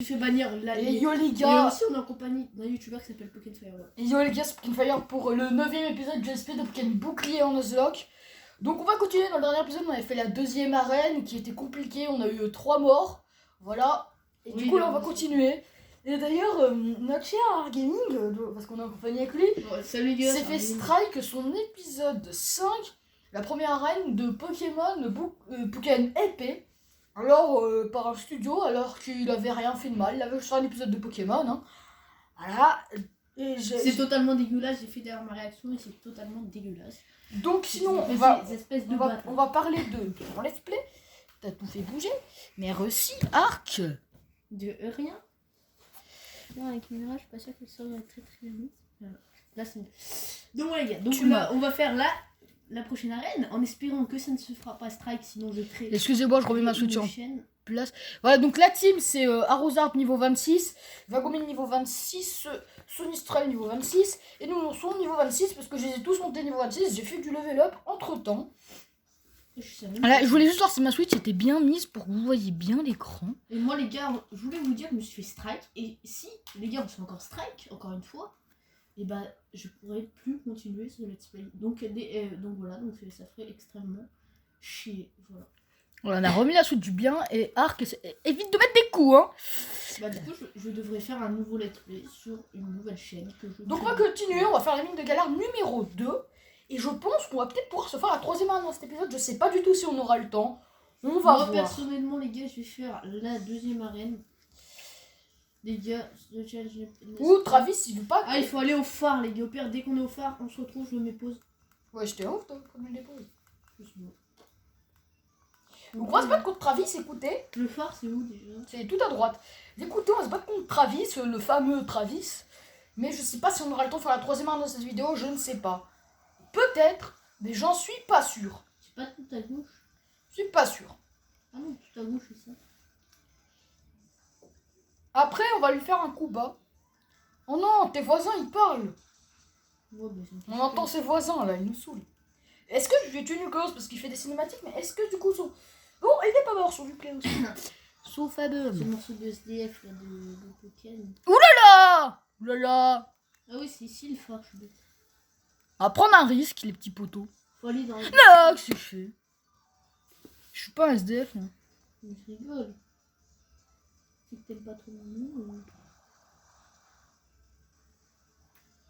Je fais bannir là. Et yo les Et gars. aussi on est en compagnie d'un youtubeur qui s'appelle Pokémon Fire. Et yo les gars, c'est Pokémon Fire pour le 9ème épisode de GSP de Pokémon Bouclier en Nuzlocke. Donc on va continuer. Dans le dernier épisode on avait fait la 2ème arène qui était compliquée, on a eu 3 morts. Voilà. Et Oui, du coup là on va continuer. Et d'ailleurs notre cher Gaming, parce qu'on est en compagnie avec lui, Salut les gars. s'est fait strike son épisode 5, la première arène de Pokémon Pokémon épée. Alors par un studio, alors qu'il avait rien fait de mal, il avait juste un épisode de Pokémon. Hein. Voilà. C'est totalement dégueulasse, j'ai fait derrière ma réaction et c'est totalement dégueulasse. Donc sinon on va parler de mon let's play. T'as tout fait bouger. Mais aussi Arc. De rien. Non, avec Mira, je suis pas sûre qu'elle soit très très vite. Voilà. Là c'est mieux. Donc ouais les gars, donc là, on va faire la prochaine arène en espérant que ça ne se fera pas strike, sinon je crée. Excusez-moi, je remets ma Switch en place. Voilà, donc la team c'est Arrosard niveau 26, Vagomine niveau 26, Sonistrel niveau 26, et nous nous sommes niveau 26 parce que je les ai tous montés niveau 26, j'ai fait du level up entre temps. Voilà, je voulais juste voir si ma Switch était bien mise pour que vous voyez bien l'écran. Et moi les gars, je voulais vous dire que je me suis fait strike, et si les gars on se fait encore strike, encore une fois, et bah je pourrais plus continuer ce let's play. Donc voilà, donc ça ferait extrêmement chier, voilà. Voilà, on a remis la Switch du bien et Arc évite de mettre des coups hein. Bah du coup je devrais faire un nouveau let's play sur une nouvelle chaîne que je... Donc on va continuer, on va faire la mine de galère numéro 2. Et je pense qu'on va peut-être pouvoir se faire la 3ème arène dans cet épisode, je sais pas du tout si on aura le temps. On va voir. Moi personnellement les gars, je vais faire la 2ème arène. Les gars, ou Travis il veut pas. Ah il faut aller au phare les gars, au pire dès qu'on est au phare, on se retrouve, je mets pause. Ouais j'étais ouf toi, comme les pauses. Donc on va se battre contre Travis, écoutez. Le phare c'est où déjà? C'est tout à droite. Écoutez, on va se battre contre Travis, le fameux Travis. Mais je sais pas si on aura le temps de faire la 3ème arène dans cette vidéo, je ne sais pas. Peut-être, mais j'en suis pas sûr. C'est pas tout à gauche? Je suis pas sûr. Ah non, tout à gauche c'est ça. Après, on va lui faire un coup bas. Oh non, tes voisins ils parlent. Ouais, bah, on entend ses voisins là, ils nous saoulent. Est-ce que je lui ai tenu cause parce qu'il fait des cinématiques, mais est-ce que du coup son... Bon, il est pas mort sur replay aussi. Sauf à deux. C'est le morceau de SDF là, de Pokémon. Oulala. Oulala. Ah oui, c'est ici le phare, je suis bête. On va prendre un risque, les petits poteaux. Faut aller dans le... Non, que c'est fait. Je suis pas un SDF. Hein. Mais je rigole. C'est que t'aimes pas trop mon nom.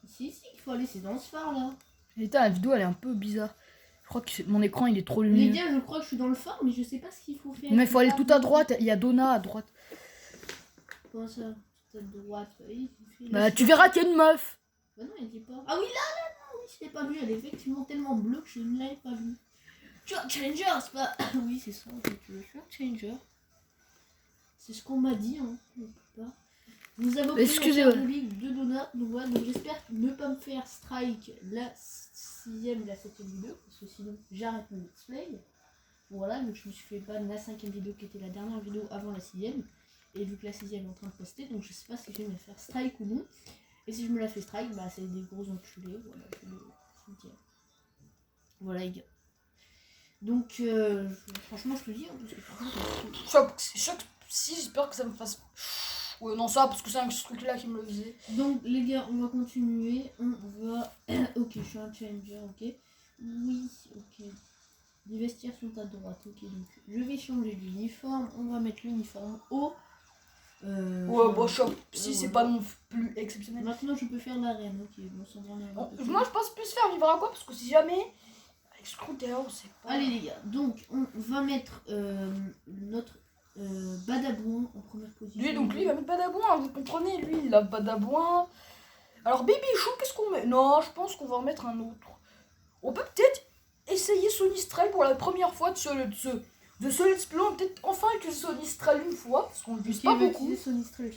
Ici, il faut aller, c'est dans ce phare là. Putain, la vidéo elle est un peu bizarre. Je crois que mon écran il est trop lumineux. Les gars, je crois que je suis dans le phare, mais je sais pas ce qu'il faut faire. Mais il faut aller tout à droite, il y a Donna à droite. Comment ça? Tout à droite. Bah, tu verras qu'il y a une meuf. Bah non, il dit pas. Ah oui, là, non, oui, je l'ai pas vu. Elle est effectivement tellement bleue que je ne l'avais pas vue. Tu vois, Challenger, c'est pas. Oui, c'est ça, tu veux faire Challenger. C'est ce qu'on m'a dit, hein. Vous avez obtenu la ligue de Donna, donc voilà, donc j'espère ne pas me faire strike la 6ème et la 7ème vidéo, parce que sinon j'arrête mon let's play. Voilà, donc je me suis fait ban la 5ème vidéo qui était la dernière vidéo avant la 6ème, et vu que la 6ème est en train de poster, donc je sais pas si je vais me faire strike ou non, et si je me la fais strike, bah c'est des gros enculés, voilà, je le dire. Voilà les gars. Donc franchement je te dis, si j'espère que ça me fasse... Ouais, non, ça, parce que c'est un truc là qui me le faisait. Donc, les gars, on va continuer. On va. Ok, je suis un challenger, ok. Oui, ok. Les vestiaires sont à droite, ok. Donc, je vais changer d'uniforme. On va mettre l'uniforme haut. Ouais, bon, si c'est pas non plus exceptionnel. Maintenant, je peux faire l'arène, ok. Bon, sans moi, je pense plus faire vivre à quoi, parce que si jamais. Avec Scooter, on sait pas. Allez, les gars, donc, on va mettre notre. Badabouin en première position. Lui, donc lui, il va mettre Badabouin, vous comprenez, lui, il a Badabouin. Alors, Bibichou, qu'est-ce qu'on met? Non, je pense qu'on va en mettre un autre. On peut peut-être essayer Sonistrel pour la première fois de ce let's play. Peut-être enfin utiliser Sonistrel une fois, parce qu'on ne l'utilise pas beaucoup. Sonistrel,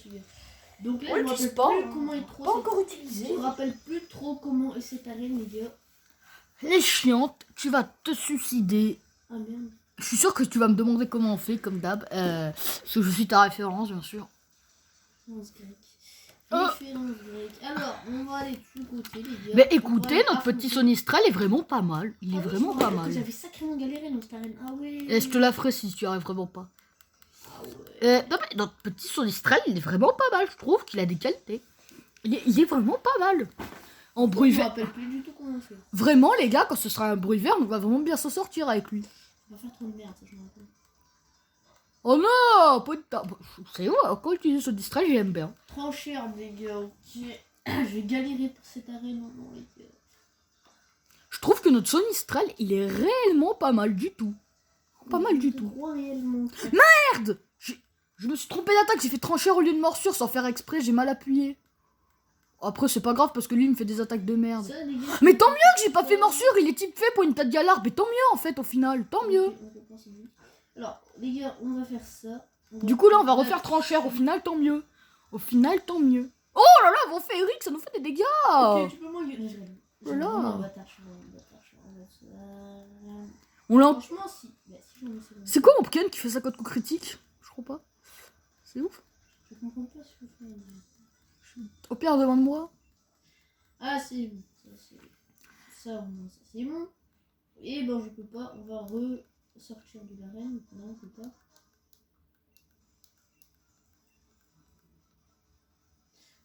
donc là, on je me rappelle plus comment est trop. Pas encore utilisé. Je me rappelle plus trop comment est cette arène, les gars. Les chiantes, tu vas te suicider. Ah merde. Je suis sûr que tu vas me demander comment on fait, comme d'hab. Parce que je suis ta référence, bien sûr. Référence grecque. Alors, on va aller de ce côté, les gars. Mais écoutez, notre petit Sonistrel est vraiment pas mal. Il est vraiment pas mal. J'avais sacrément galéré dans cette arène. Ah ouais. Et je te la ferai si tu arrives vraiment pas. Ah ouais. Non, mais notre petit Sonistrel, il est vraiment pas mal. Je trouve qu'il a des qualités. Il est vraiment pas mal. En bruit Je me vert. rappelle plus du tout comment on fait. Vraiment, les gars, quand ce sera un bruit vert, on va vraiment bien s'en sortir avec lui. On va faire trop de merde, ça je me rappelle. Oh non, pas de ta... C'est vrai, quand utiliser Sonistrel, j'aime bien. Trop cher, les gars, ok. Je vais galérer pour cette arène, non, les gars. Je trouve que notre Sonistrel, il est réellement pas mal du tout. Pas mal du tout. Crois réellement. Merde! Je me suis trompé d'attaque, j'ai fait trancheur au lieu de morsure sans faire exprès, j'ai mal appuyé. Après, c'est pas grave parce que lui, il me fait des attaques de merde. Ça, les gars, Mais tant mieux que j'ai pas fait morsure, il est type fait pour une tête galarde. Mais tant mieux en fait, au final, tant mieux. Alors, les gars, on va faire ça. Du coup, là, on va refaire trancheur, au final, tant mieux. Au final, tant mieux. Oh là là, vos féeriques, ça nous fait des dégâts. Ok, tu peux m'engueuler. Voilà. On On l'a. Franchement, si. Bah, si j'en ai, c'est bon. C'est quoi mon Pokémon qui fait ça contre coup critique? Je crois pas. C'est ouf. Je comprends pas ce que je fais. Au pire, demande-moi. Ah, c'est bon. Ça, au moins, ça c'est bon. Et ben, je peux pas. On va ressortir de l'arène. Non, on peut pas.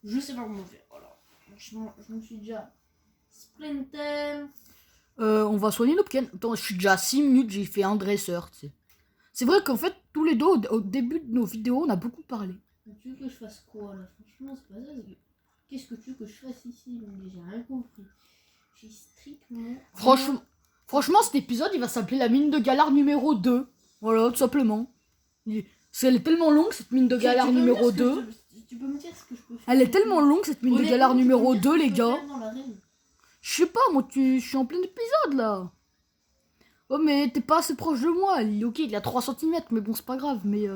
Je sais pas comment faire. Voilà. Franchement, je me suis déjà sprinté. On va soigner nos Pokémon. Attends, je suis déjà à 6 minutes, j'ai fait un dresseur, tu sais. C'est vrai qu'en fait, tous les deux, au début de nos vidéos, on a beaucoup parlé. Mais tu veux que je fasse quoi là? Franchement, c'est pas ça. Qu'est-ce que tu veux que je fasse ici? J'ai rien compris. J'ai strictement. Franchement, cet épisode, il va s'appeler la mine de galard numéro 2. Voilà, tout simplement. Elle est tellement longue, cette mine de galard numéro 2. Tu peux me dire ce que je peux faire? Elle est tellement longue, cette mine de galard numéro 2, les gars. Je Je sais pas, moi, je suis en plein épisode, là. Oh, mais t'es pas assez proche de moi. Ok, il a 3 cm, mais bon, c'est pas grave. Mais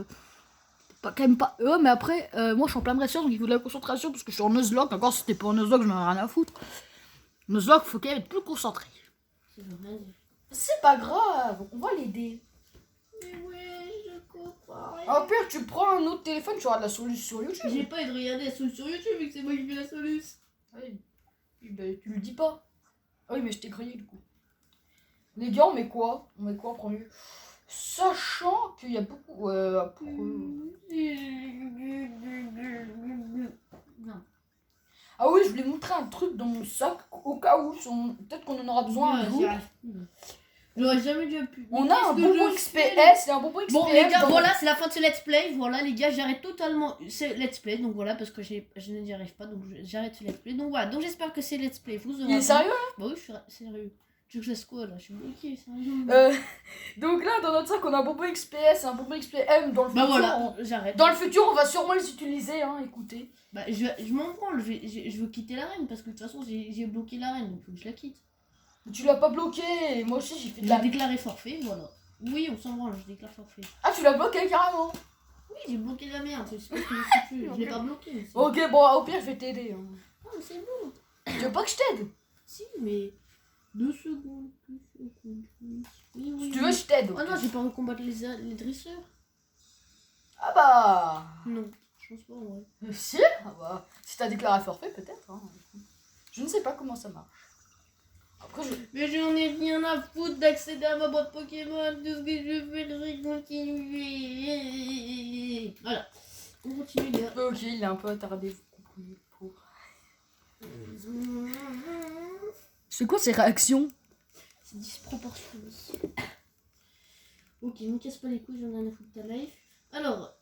quand même pas. Mais après, moi, je suis en plein dresseur, donc il faut de la concentration, parce que je suis en Nuzlocke. Encore, si c'était pas en Nuzlocke, je n'en ai rien à foutre. Nuzlocke, faut quand même être plus concentré. C'est pas grave, on va l'aider. Mais ouais, je comprends rien. Au pire, tu prends un autre téléphone, tu auras de la solution sur YouTube. J'ai pas eu de regarder la solution sur YouTube vu que c'est moi qui fais la solution. Oui, ben, tu le dis pas. Ah oui, mais je t'ai grillé du coup. Les gars, on met quoi en premier? Sachant qu'il y a beaucoup. Après. Non. Ah oui, je voulais montrer un truc dans mon sac au cas où. Peut-être qu'on en aura besoin un jour. J'aurais jamais dû appuyer. On a un bonbon XPS et un bonbon XPS. Bon les gars, voilà, c'est la fin de ce let's play. Voilà les gars, j'arrête totalement ce let's play. Donc voilà, parce que je n'y arrive pas, donc j'arrête ce let's play. Donc voilà, donc j'espère que ces let's play vous aura. Il est sérieux là? Bah oui, je suis sérieux. Tu veux que je fasse quoi là? Je suis bloqué, sérieux. Donc là, dans notre sac, on a un bonbon XPS et un bonbon XPM. Dans le Bah futur, voilà, j'arrête. Dans le futur, on va sûrement les utiliser, hein, écoutez. Bah je m'en branle, je veux quitter l'arène parce que de toute façon j'ai bloqué l'arène, donc faut que je la quitte. Mais tu l'as pas bloqué, moi aussi j'ai fait de J'ai la... déclaré forfait, voilà. Oui, on s'en branle, je déclare forfait. Ah, tu l'as bloqué carrément? Oui, j'ai bloqué la merde, c'est pas ce que j'ai foutu. Je l'ai pas bloqué. Mais Ok, bon, au pire, je vais t'aider. Hein. non, mais c'est bon. Tu veux pas que je t'aide? Si, mais 2 secondes. 2 secondes. Oui, oui. Si tu veux, je t'aide. Oh non, j'ai pas envie de combattre les dresseurs. Ah bah... Non, je pense pas, ouais. Si, ah bah, si t'as déclaré forfait, peut-être. Hein. Je ne sais pas comment ça marche. Après, Mais j'en ai rien à foutre d'accéder à ma boîte Pokémon. Tout ce que je fais, c'est continuer. Voilà. On continue, les gars. Ok, il est un peu attardé, vous comprenez. Pour... C'est quoi ces réactions? C'est disproportionné. Ok, ne me casse pas les couilles, j'en ai rien à foutre de ta life. Alors.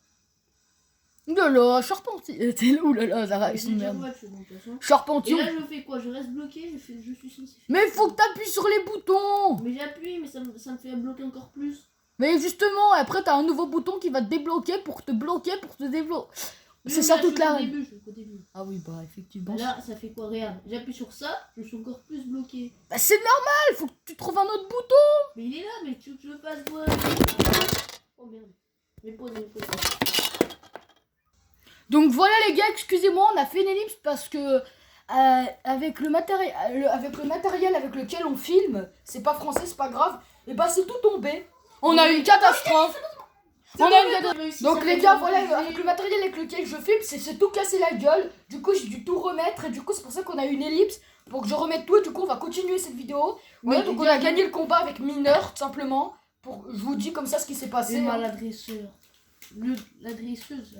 Oulala, Charpentier. T'es là, oulala, la réaction de merde. Charpentier. Et là, je fais quoi? Je reste bloqué, je suis censé faire. Mais il faut que t'appuies sur les boutons. Mais j'appuie, mais ça me fait bloquer encore plus. Mais justement, après t'as un nouveau bouton qui va te débloquer pour te bloquer, pour te débloquer. C'est ça toute la... Début. Ah oui, bah effectivement. Bah là, ça fait quoi? Regarde, j'appuie sur ça, je suis encore plus bloqué. Bah c'est normal, faut que tu trouves un autre bouton. Mais il est là, mais tu veux que je le fasse quoi? Oh merde. Je vais poser. Donc voilà les gars, excusez-moi, on a fait une ellipse parce que avec le matériel avec lequel on filme, c'est pas français, c'est pas grave, et bah c'est tout tombé. On a eu une catastrophe. Donc les gars, voilà, avec le matériel avec lequel je filme, c'est tout cassé la gueule. Du coup, j'ai dû tout remettre et du coup, c'est pour ça qu'on a eu une ellipse pour que je remette tout et du coup, on va continuer cette vidéo. Voilà, donc on a gagné le combat avec Mineur, tout simplement. Je vous dis comme ça ce qui s'est passé. C'est maladresseur. L'adresseuse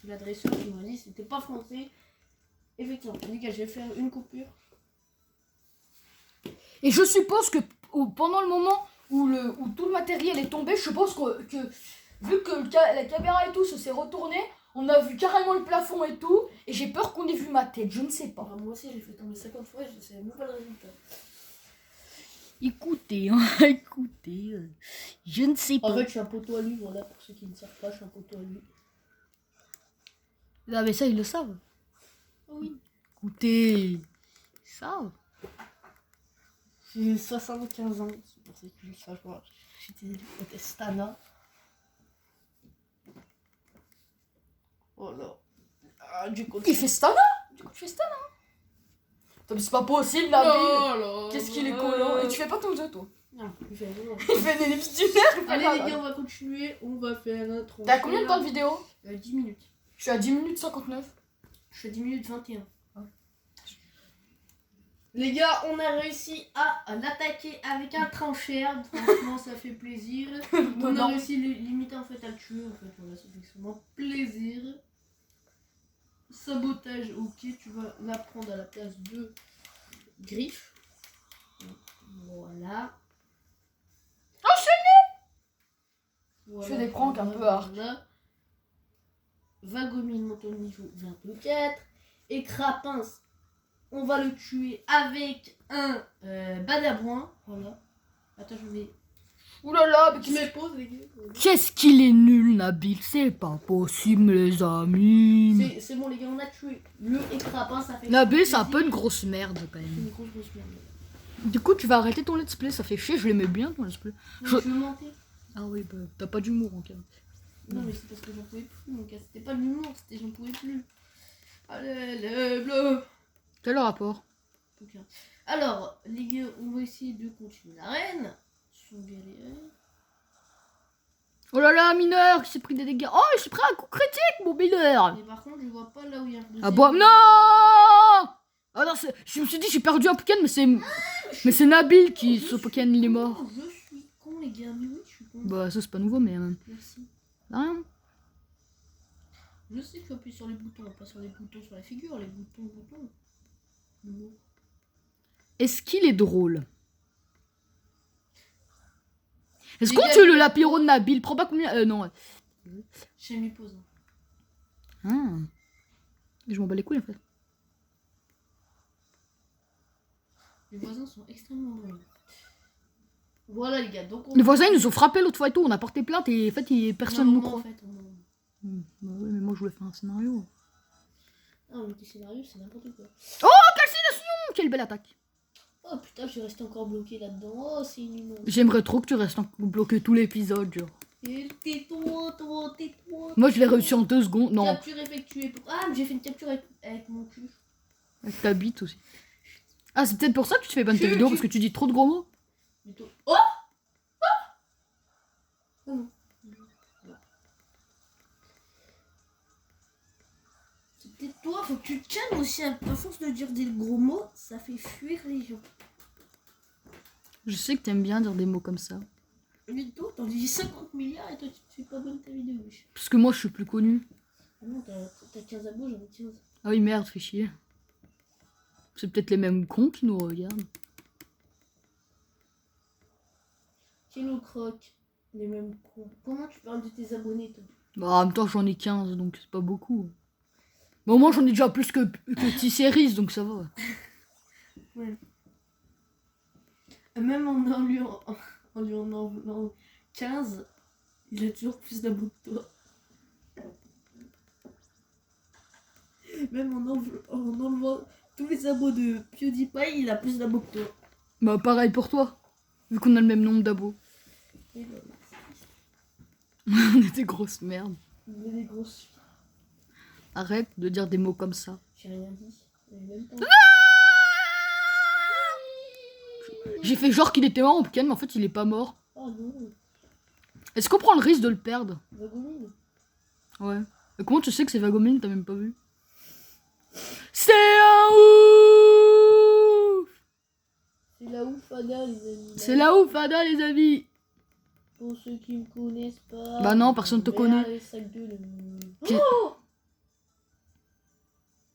qui m'a dit c'était pas français. Effectivement, les gars, je vais faire une coupure. Et je suppose que pendant le moment où tout le matériel est tombé, je suppose que vu que la caméra et tout se s'est retournée, on a vu carrément le plafond et tout, et j'ai peur qu'on ait vu ma tête, je ne sais pas. Moi aussi, j'ai fait tomber 50 fois et je sais même pas le résultat. Écoutez, je ne sais pas. En fait, je suis un poteau à lui, voilà, pour ceux qui ne savent pas, je suis un poteau à lui. Ah mais ça, ils le savent. Oui. Écoutez, ils savent. J'ai 75 ans, c'est pour ça que je sais pas. J'étais Stana. Oh là. Ah, du coup. Il fait Stana. Du coup, tu fais Stana. Mais c'est pas possible, Nabil. Qu'est-ce qu'il est collant. Et tu fais pas ton jeu, toi. Non, il fait rien. Il fait une ellipse dunaire. Allez, les gars, on va continuer. On va faire notre. T'as combien de temps de vidéo? 10 minutes. Je suis à 10 minutes 59. Je suis à 10 minutes 21. Les gars, on a réussi à l'attaquer avec un trancheur. Franchement, ça fait plaisir. On a réussi limiter en fait à le tuer. En fait, voilà, ça fait extrêmement plaisir. Sabotage, ok, tu vas la prendre à la place de Griffe. Voilà. Je fais des pranks un peu hard. Vagomine monte au niveau 24. Et Crapins, on va le tuer avec un badabouin. Voilà. Attends, je vais. Oulala, mais Je me pose, les gars. qu'est-ce qu'il est nul, Nabil. C'est pas possible, les amis. C'est bon, les gars, on a tué le et Crapins. Ça fait. Nabil, c'est un peu une grosse merde quand C'est même. une grosse merde. Du coup, tu vas arrêter ton let's play, ça fait chier, je l'aimais bien ton let's play. Non, je veux mentir. Ah oui, bah, t'as pas d'humour en cas. Non, mais c'est parce que j'en pouvais plus, mon gars. C'était pas de l'humour, c'était j'en pouvais plus. Allez, le bleu. Quel est le rapport? Okay. Alors, les gars, on va essayer de continuer l'arène. Sont galérés. Oh là là, mineur, qui s'est pris des dégâts. Oh, il s'est pris un coup critique, mon mineur. Mais par contre, je vois pas là où il y a un deuxième. Ah bon, non. Ah non, je me suis dit, j'ai perdu un Pokémon, mais c'est Nabil qui, ce Pokémon, il est mort. Je suis con, les gars, mais oui, je suis con. Bah, ça, c'est pas nouveau, mais. Merci. Rien. Je sais que j'appuie sur les boutons, pas sur les boutons sur la figure, les boutons. Non. Est-ce qu'il est drôle? Est-ce Les qu'on gars, tue le Lapiro de Nabil? Prends pas combien. Non. J'ai mis pause. Ah. Je m'en bats les couilles en fait. Les voisins sont extrêmement drôles. Voilà, les gars, donc on. Les voisins ils nous ont frappé l'autre fois et tout, on a porté plainte et en fait personne nous croit. En fait, Bah oui, mais moi je voulais faire un scénario. Ah, mais tes scénarios, c'est n'importe quoi. Oh, calcination! Quelle belle attaque! Oh putain, je suis resté encore bloqué là-dedans. Oh, c'est inhumain. J'aimerais trop que tu restes bloqué tout l'épisode, genre. Et tais-toi. Moi je l'ai réussi en 2 secondes. Non, Capture effectuée. Ah, mais j'ai fait une capture avec mon cul. avec ta bite aussi. Ah, c'est peut-être pour ça que tu te fais pas de tes vidéos parce que tu dis trop de gros mots. Oh non. C'est peut-être toi, faut que tu te calmes aussi. À force de dire des gros mots, ça fait fuir les gens. Je sais que t'aimes bien dire des mots comme ça. Mais toi, t'en dis 50 milliards et toi, tu te fais pas bonne ta vidéo. Wesh. Parce que moi je suis plus connu. Ah non, t'as 15 abos, j'en ai 15. Ah oui, merde, fais chier. C'est peut-être les mêmes cons qui nous regardent. Kilo Croc, les mêmes cons. Comment tu parles de tes abonnés, toi? Bah, en même temps, j'en ai 15, donc c'est pas beaucoup. Mais au moins, j'en ai déjà plus que T-Series, donc ça va. Ouais. Même en lui en enlevant 15, il a toujours plus d'abos que toi. Même en enlevant tous les abos de PewDiePie, il a plus d'abos que toi. Bah, pareil pour toi, vu qu'on a le même nombre d'abos. Et bah, On est des grosses merdes. il est des grosses. Arrête de dire des mots comme ça. J'ai rien dit. Même pas. J'ai fait genre qu'il était mort en Pokémon, mais en fait, il est pas mort. Oh non, Est-ce qu'on prend le risque de le perdre? Vagomine. Ouais. Et comment tu sais que c'est Vagomine? T'as même pas vu? C'est un ouf! C'est la oufada, les amis. C'est la ouf, Ada, les amis! Pour ceux qui me connaissent pas. Bah non, personne te connaît. Les sacs de Qui- Oh.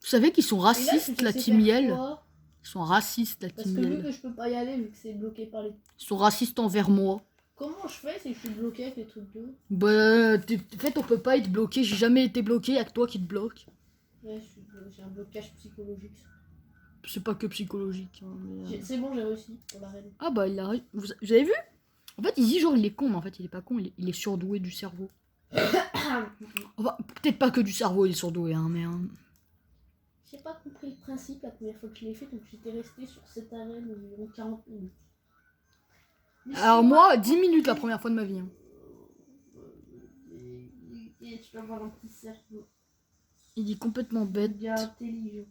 Vous savez qu'ils sont Et là, racistes, tu la sais Team faire Yell. quoi? Ils sont racistes, la Parce Team que vu Yell. que je peux pas y aller, vu que c'est bloqué par les. Ils sont racistes envers moi. Comment je fais si je suis bloqué avec les trucs d'eau? Bah, en fait, on peut pas être bloqué. J'ai jamais été bloqué, y'a que toi qui te bloque. Ouais, j'ai un blocage psychologique. C'est pas que psychologique. Hein, mais, C'est bon, j'ai réussi pour la reine. Ah bah, il a... Vous avez vu? En fait, il dit genre il est con, mais en fait, il est pas con. Il est surdoué du cerveau. Enfin, peut-être pas que du cerveau, il est surdoué, hein, mais... J'ai pas compris le principe la première fois que je l'ai fait, donc j'étais resté sur cette arène environ 40 minutes. Mais Alors sinon, moi, 10 minutes la première fois de ma vie. Hein. Et tu vas avoir un petit cerveau. Il est complètement bête. Gars intelligent.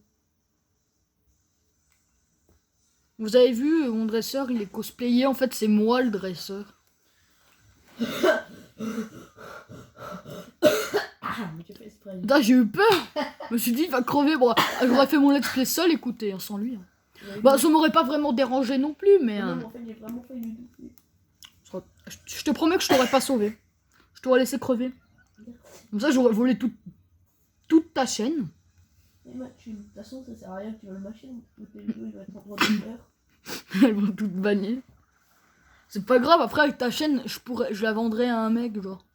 Vous avez vu, mon dresseur, il est cosplayé. En fait, c'est moi le dresseur. Mais tu fais exprès. Putain, j'ai eu peur. Je me suis dit, il va crever. Bon, j'aurais fait mon let's play seul, écoutez, hein, sans lui. Hein. Bah, ça m'aurait pas vraiment dérangé non plus, mais... Non, mais en fait, j'ai vraiment failli le doubler. Je te promets que je t'aurais pas sauvé. Je t'aurais laissé crever. Comme ça, j'aurais volé toute ta chaîne. Mais de toute façon, ça sert à rien que tu veux le mâcher, donc toutes les vidéos, il va être en droit d'auteur. Elles vont toutes bannies. C'est pas grave, après avec ta chaîne, je la vendrais à un mec, genre.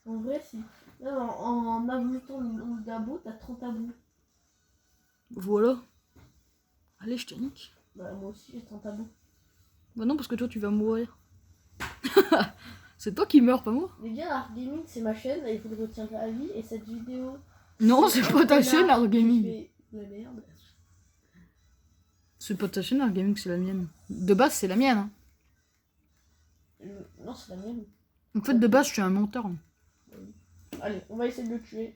En vrai, si. Là, en ajoutant le nombre d'abos, t'as 30 abos. Voilà. Allez, je te nique. Bah, moi aussi, j'ai 30 abos. Bah non, parce que toi, tu vas mourir. C'est toi qui meurs, pas moi. Les gars, Art Gaming, c'est ma chaîne, et il faut que je retienne à vie, et cette vidéo. Non, c'est pas ta chaîne, Art Qui Gaming. fait de la merde. C'est pas ta chaîne, Art Gaming, c'est la mienne. De base, c'est la mienne. Hein. Non, c'est la mienne. En fait, de base, je suis un menteur. Hein. Allez, on va essayer de le tuer.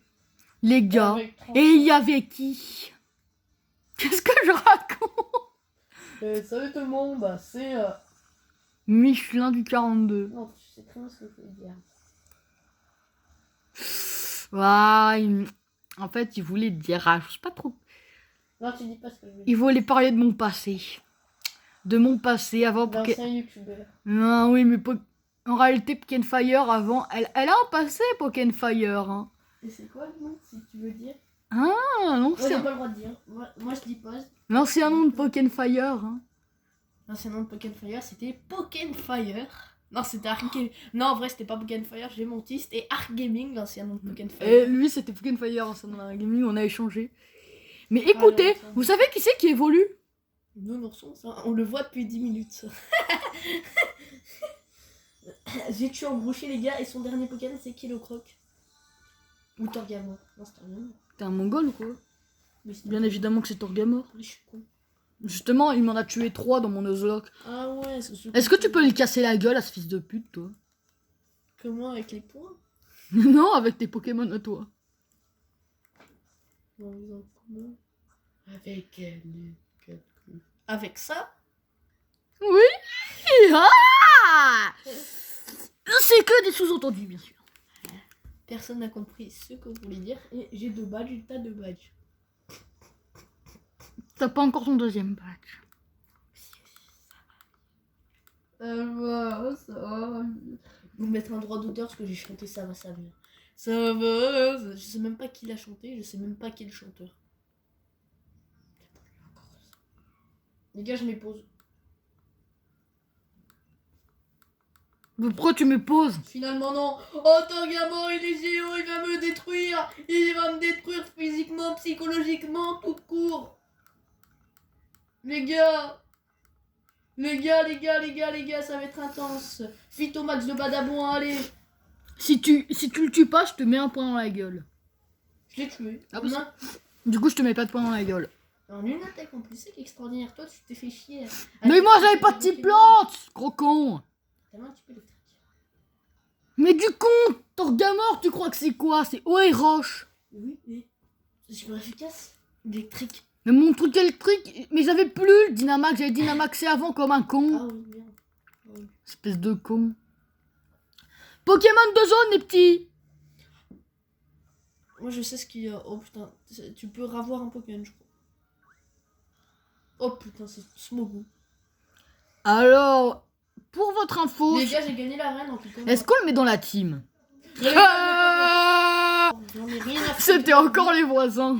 Les gars. Avec 30. Et il y avait qui? Qu'est-ce que je raconte? Salut tout le monde, bah, c'est. Michelin du 42. Non, tu sais très bien ce que je voulais dire. En fait, il voulait dire, je sais pas trop. Non, tu dis pas ce que je veux dire. Il voulait parler de mon passé. De mon passé avant D'un Poké... ancien youtubeur. Non, oui, mais en réalité, Pokémon Fire avant, elle a un passé Pokémon Fire. Hein. Et c'est quoi le nom, si tu veux dire? Ah, Moi, j'ai l'ancien pas le droit de dire. Moi je dis pas. l'ancien nom de Pokémon Fire. Hein. L'ancien nom de Pokémon Fire, c'était Pokémon Fire. Non, c'était Arc Gaming. Non, en vrai, c'était pas Pokémon Fire, j'ai menti. C'était Arc Gaming, l'ancien nom de Pokémon Fire. Et lui, c'était Pokémon Fire, ancien nom de gaming, on a échangé. Mais écoutez, Ah, vous savez qui c'est qui évolue? Nounourson, ça. On le voit depuis 10 minutes. Ça. J'ai tué en broché, les gars, et son dernier Pokémon, c'est Kilocroc. Ou Torgamor. Non, c'est Torgamor. T'es un mongol ou quoi? Mais c'est Bien évidemment que c'est Torgamor. Je suis con. Justement, il m'en a tué 3 dans mon Nuzlocke. Ah ouais, Est-ce que tu peux lui casser la gueule à ce fils de pute, toi? Comment, avec les points? Non, avec tes Pokémon à toi. Avec ça? Oui. Ah, c'est que des sous-entendus, bien sûr. Personne n'a compris ce que vous voulez dire. Et j'ai 2 badges, t'as 2 badges. T'as pas encore ton deuxième badge. Ça va. Vous mettre un droit d'auteur parce que j'ai chanté ça va, ça vient. Ça va. Je sais même pas qui l'a chanté, je sais même pas qui est le chanteur. Les gars, je m'épose. Mais pourquoi tu me poses? Finalement, non. Oh, Torgamor, il est géant, il va me détruire. Il va me détruire physiquement, psychologiquement, tout court. Les gars. Les gars, ça va être intense. Phytomax de Badabon, allez. Si tu le tues pas, je te mets un point dans la gueule. Je l'ai tué. Ah, bah, du coup, je te mets pas de point dans la gueule. En une attaque en plus, c'est extraordinaire. Toi, tu t'es fait chier. Mais moi, j'avais pas de type plante, gros con. Tellement un petit peu électrique. Mais du con, Torgamor, tu crois que c'est quoi? C'est eau et roche. Oui, mais c'est super efficace. Électrique. Mais mon truc électrique, mais j'avais plus le Dynamax, j'avais Dynamaxé avant comme un con. Ah oui, merde. Ah oui. Espèce de con. Pokémon de zone, les petits. Moi, je sais ce qu'il y a. Oh putain, tu peux ravoir un Pokémon, je crois. Oh putain, c'est Smogon. Alors, pour votre info, Les gars, j'ai gagné la reine en tout cas. est-ce qu'on le met dans la team? J'en ai rien à foutre. C'était encore les voisins.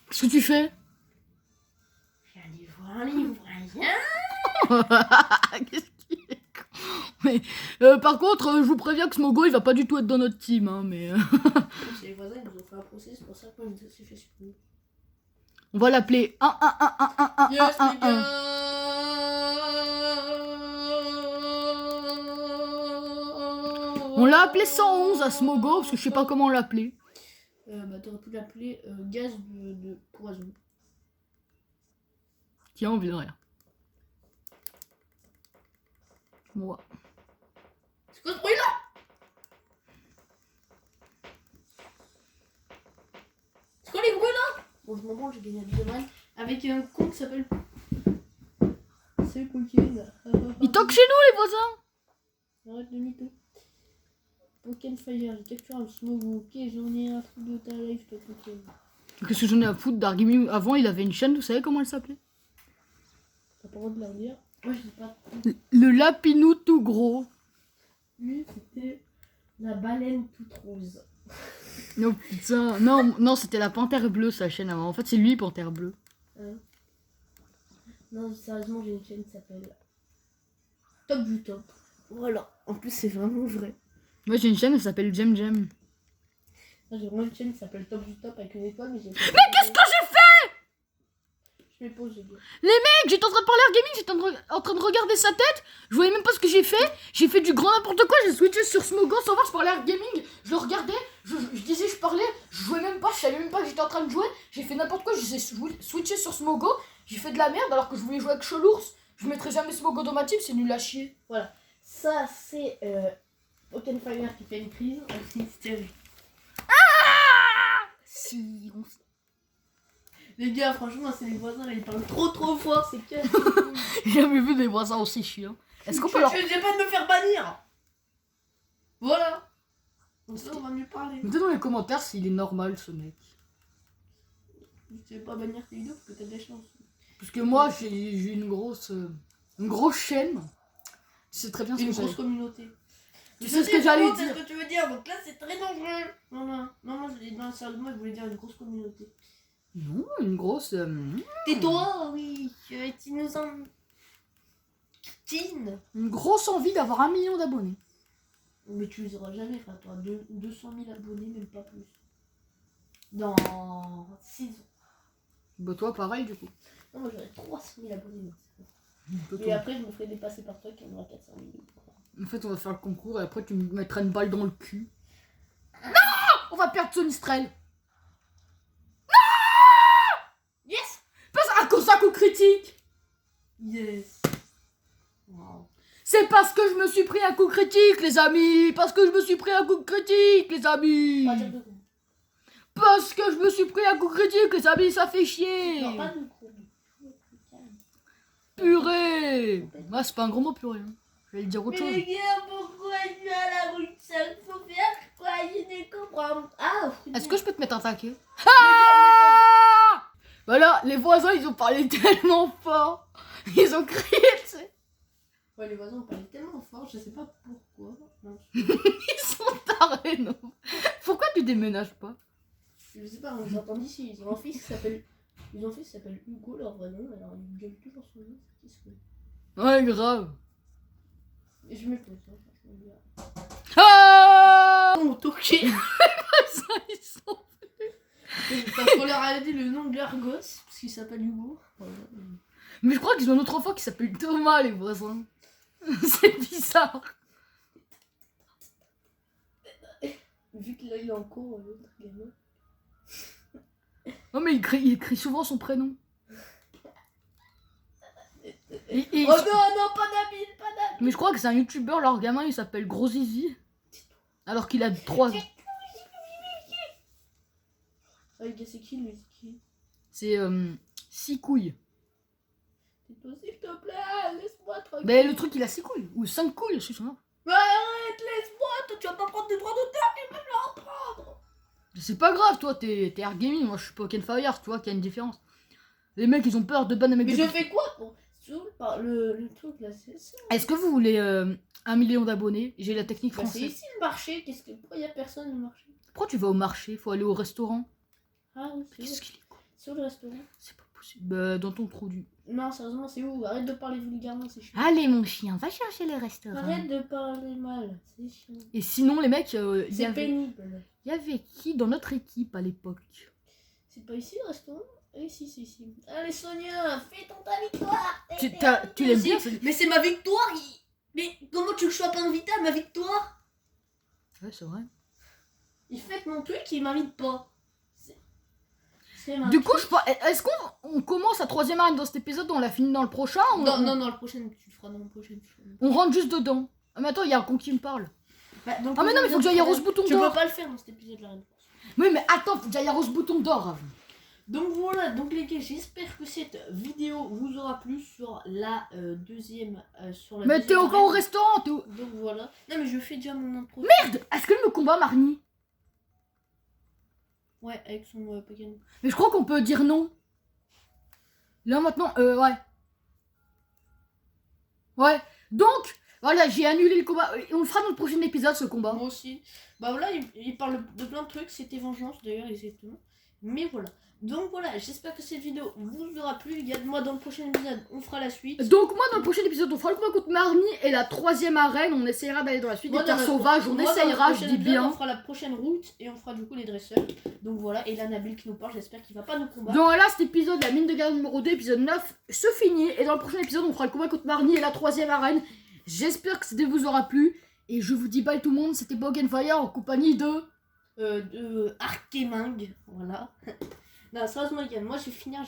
Qu'est-ce que tu fais? Un livre, rien. Qu'est-ce qu'il est con. Mais, par contre, je vous préviens que Smogo, il va pas du tout être dans notre team. Hein, mais, C'est les voisins, ils nous ont fait un procès, c'est pour ça qu'on s'est fait supprimer. on va l'appeler 1 1 1 1 1 1 Yes, 1 les 1 1. gars. On l'a appelé 111 à Smogo, parce que je sais pas comment l'appeler. Bah t'aurais pu l'appeler gaz de poison. Tiens, on vient de rien. Moi. C'est quoi ce bruit là? C'est quoi les bruits là? Bon, je m'en branle, j'ai gagné la vidéo avec un con qui s'appelle. C'est Pokémon. Ils toquent chez nous, les voisins. Arrête de mytho. Pokémon Fire, j'ai capturé un Smogo. Ok, j'en ai un foutre de ta life, toi, Pokémon. Qu'est-ce que j'en ai à foutre d'Argimi? Avant, il avait une chaîne, vous savez comment elle s'appelait? T'as pas le droit de leur dire. Moi, je sais pas. Le Lapinou tout gros. Lui, c'était la baleine toute rose. Oh putain, non, non, c'était la panthère bleue sa chaîne avant. En fait, c'est lui, panthère bleue. Non, sérieusement, j'ai une chaîne qui s'appelle Top du Top. Voilà. En plus, c'est vraiment vrai. Moi, j'ai une chaîne, elle s'appelle Jem Jem. Moi, j'ai vraiment une chaîne qui s'appelle Top du Top avec une étoile, mais j'ai. Mais qu'est-ce que j'ai fait? Je mets pause, les gars. Mec, j'étais en train de parler à Gaming, j'étais en train de regarder sa tête. Je voyais même pas ce que j'ai fait. J'ai fait du grand n'importe quoi. J'ai switché sur Smogo sans voir, je parlais à Gaming. Je le regardais, je disais, je parlais. Je jouais même pas, je savais même pas que j'étais en train de jouer. J'ai fait n'importe quoi, j'ai switché sur Smogo. J'ai fait de la merde alors que je voulais jouer avec Chelours. Je mettrai jamais Smogo dans ma team, c'est nul à chier. Voilà. Ça, c'est Pokémon Fire qui fait une crise. C'était. Si, on Les gars, franchement, c'est les voisins, là, ils parlent trop fort, c'est que. J'ai jamais vu des voisins aussi chiants. Est-ce qu'on peut leur... Tu veux pas de me faire bannir? Voilà. Donc ça, on va mieux parler. Mettez dans les commentaires s'il est normal ce mec. Tu veux pas bannir tes vidéos parce que t'as de la chance. Parce que moi j'ai une grosse chaîne. Tu sais très bien ce Une que grosse j'ai. communauté. Tu sais ce que j'allais C'est dire. ce que tu veux dire, donc là c'est très dangereux. Non, sérieusement, je voulais dire une grosse communauté. Non, une grosse... Tais-toi, oui, tu nous en... Tine. Une grosse envie d'avoir 1 million d'abonnés. Mais tu les auras jamais, frère, toi, 200 000 abonnés, même pas plus. Dans 6 ans. Bah toi pareil du coup. Non, moi j'aurai 300 000 abonnés. Toi, Et après, je me ferai dépasser par toi qui en aura 400 000. En fait on va faire le concours et après tu me mettras une balle dans le cul. Non, on va perdre Sonistrel. Yes. Parce à cause d'un coup critique. Yes. Wow. C'est parce que je me suis pris un coup critique les amis. Parce que je me suis pris un coup critique les amis. Pas dire de gros. Parce que je me suis pris un coup critique les amis, ça fait chier. Non, pas de gros. Purée. Ouais, c'est pas un gros mot purée. Hein. Je vais le dire autre chose. Mais les gars, pourquoi je vais à la rue de ça? Faut faire quoi? Je ne comprends pas. Ah, Est-ce que je peux te mettre un taquet? Ah, voilà, les voisins ils ont parlé tellement fort. Ils ont crié, tu sais. Ouais, les voisins ont parlé tellement fort, je sais pas pourquoi. Non, Ils sont tarés, non? Pourquoi tu déménages pas? je sais pas, on les entend d'ici. Ils ont un fils qui s'appelle. Ils ont un fils qui s'appelle Hugo, leur vrai nom, alors ils gueulent toujours son nom. Ouais, grave. Et je me pose, hein, franchement, bien. Ah, Oh, toqué. ça, ils sont... Parce qu'on leur a dit le nom de leur gosse, parce qu'il s'appelle Hugo. Voilà. Mais je crois qu'ils ont un autre enfant qui s'appelle Thomas, les voisins. C'est bizarre. Vu qu'il a eu en cours, l'autre gamin. Non, mais il crie souvent son prénom. Et- Oh non, pas Nabil, pas Nabil. Mais je crois que c'est un youtubeur, leur gamin il s'appelle Gros Zizi. Alors qu'il a 3 ans. Ah, les gars, c'est qui lui? C'est qui? C'est 6 couilles. Tais-toi, s'il te plaît, laisse-moi tranquille. Mais le truc il a 6 couilles. Ou 5 couilles, je sais pas. Mais arrête, laisse-moi, toi, tu vas pas prendre des droits d'auteur, tu vas me le reprendre. C'est pas grave, toi t'es Air Gaming, moi je suis Pokémon Fire, tu vois qu'il y a une différence. Les mecs, ils ont peur de bonnes mecs. Mais je fais quoi pour saoul par le truc là, c'est ça. Est-ce que vous voulez 1 million d'abonnés? J'ai la technique Bah, c'est française. ici le marché, pourquoi y a personne au marché? Pourquoi tu vas au marché? Faut aller au restaurant. Ah oui, Qu'est-ce qu'il est con. c'est où le restaurant? C'est pas possible. Bah, dans ton trou du. Non, sérieusement, c'est où? Arrête de parler vulgairement, c'est chiant. Allez, mon chien, va chercher les restaurants. Arrête de parler mal, c'est chiant. Et sinon, les mecs, il y C'est avait... pénible. y avait qui dans notre équipe à l'époque? C'est pas ici le restaurant? Eh si, c'est ici. Allez Sonia, fais ta victoire. Tu l'aimes bien, Mais c'est ma victoire. Mais comment tu veux que je sois pas invité à ma victoire? Ouais, c'est vrai. Il fait mon truc, il m'invite pas. C'est ma Du coup, est-ce qu'on commence la 3ème arène dans cet épisode ou on la finit dans le prochain ou Non, le prochain, tu le feras dans le prochain. on rentre juste dedans? Ah, mais attends, il y a un con qui me parle. Bah, Ah, mais non, mais faut que j'aille à Rose Bouton Tu d'or. peux pas le faire dans cet épisode-là. Oui, mais attends, faut que j'aille à Rose Bouton d'or avant. Donc voilà, donc les gars, j'espère que cette vidéo vous aura plu sur la deuxième. Mais t'es encore au restaurant, t'es où? Donc voilà. Non, mais je fais déjà mon intro. Merde! Est-ce qu'elle me combat, Marnie? Ouais, avec son Pokémon. Mais je crois qu'on peut dire non. Là maintenant, ouais. Ouais. Donc, voilà, j'ai annulé le combat. On le fera dans le prochain épisode, ce combat. Moi aussi. Bah voilà, il parle de plein de trucs. C'était vengeance d'ailleurs, exactement. Mais voilà. Donc voilà, j'espère que cette vidéo vous aura plu. Les gars, moi dans le prochain épisode, on fera la suite. Donc moi dans le prochain épisode on fera le combat contre Marnie et la 3ème arène on essaiera d'aller dans la suite des terres sauvages, on essayera, je dis bien. On fera la prochaine route et on fera du coup les dresseurs. Donc voilà, et là Nabil qui nous parle, j'espère qu'il va pas nous combattre. Donc là cet épisode, la mine de garde numéro 2, épisode 9, se finit et dans le prochain épisode on fera le combat contre Marnie et la 3ème arène. J'espère que cette vidéo vous aura plu et je vous dis bye tout le monde, c'était Bogenfire en compagnie de Arkeming, voilà. Non, sérieusement les gars, moi je vais finir.